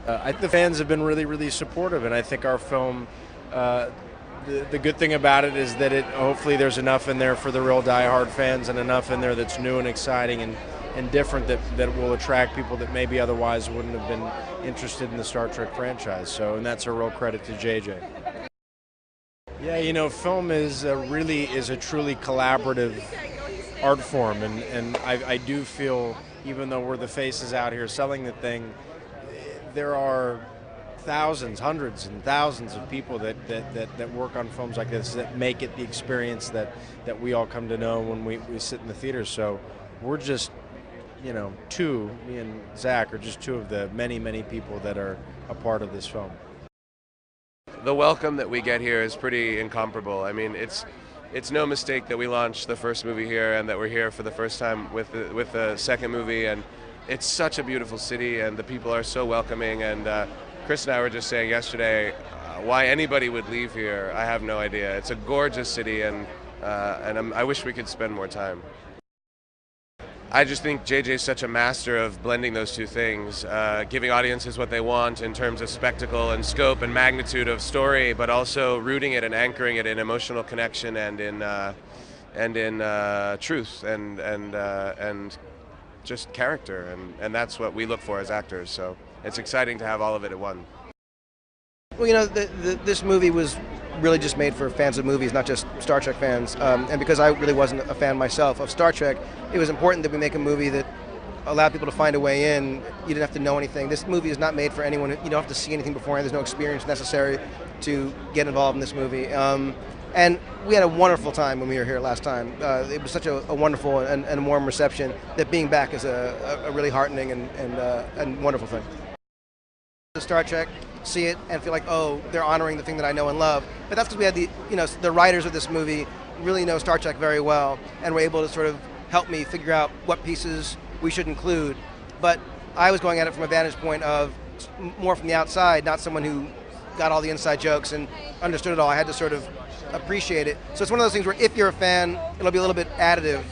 I think the fans have been really supportive, and I think our film, the good thing about it is that hopefully there's enough in there for the real diehard fans and enough in there that's new and exciting and different that will attract people that maybe otherwise wouldn't have been interested in the Star Trek franchise. So, and that's a real credit to JJ. Yeah, you know, film is a truly collaborative art form, and I do feel, even though we're the faces out here selling the thing, there are thousands, hundreds and thousands of people that work on films like this that make it the experience that we all come to know when we sit in the theater. So we're just, you know, me and Zach are just two of the many people that are a part of this film. The welcome that we get here is pretty incomparable. I mean, it's no mistake that we launched the first movie here and that we're here for the first time with the second movie, and it's such a beautiful city and the people are so welcoming, and Chris and I were just saying yesterday why anybody would leave here, I have no idea. It's a gorgeous city, and I wish we could spend more time. I just think JJ is such a master of blending those two things, giving audiences what they want in terms of spectacle and scope and magnitude of story, but also rooting it and anchoring it in emotional connection and in truth and just character, and that's what we look for as actors. So it's exciting to have all of it at one. Well, you know, this movie was really just made for fans of movies, not just Star Trek fans. And because I really wasn't a fan myself of Star Trek, it was important that we make a movie that allowed people to find a way in. You didn't have to know anything. This movie is not made for anyone. You don't have to see anything beforehand. There's no experience necessary to get involved in this movie. And we had a wonderful time when we were here last time. It was such a wonderful and warm reception that being back is a really heartening and wonderful thing. Star Trek, see it and feel like, oh, they're honoring the thing that I know and love. But that's because we had the writers of this movie really know Star Trek very well and were able to sort of help me figure out what pieces we should include. But I was going at it from a vantage point of more from the outside, not someone who got all the inside jokes and understood it all. I had to sort of appreciate it. So it's one of those things where if you're a fan, it'll be a little bit additive,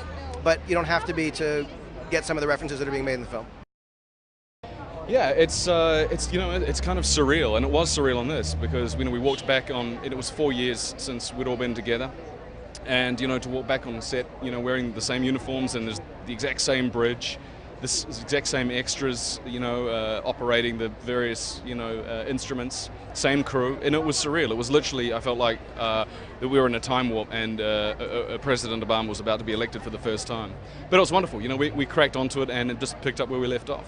but you don't have to be to get some of the references that are being made in the film. Yeah, it's kind of surreal, and it was surreal on this because we walked back on, it was 4 years since we'd all been together, and to walk back on set, wearing the same uniforms and there's the exact same bridge, this exact same extras, operating the various instruments, same crew, and it was surreal. It was literally, I felt like that we were in a time warp, and President Obama was about to be elected for the first time. But it was wonderful. We cracked onto it, and it just picked up where we left off.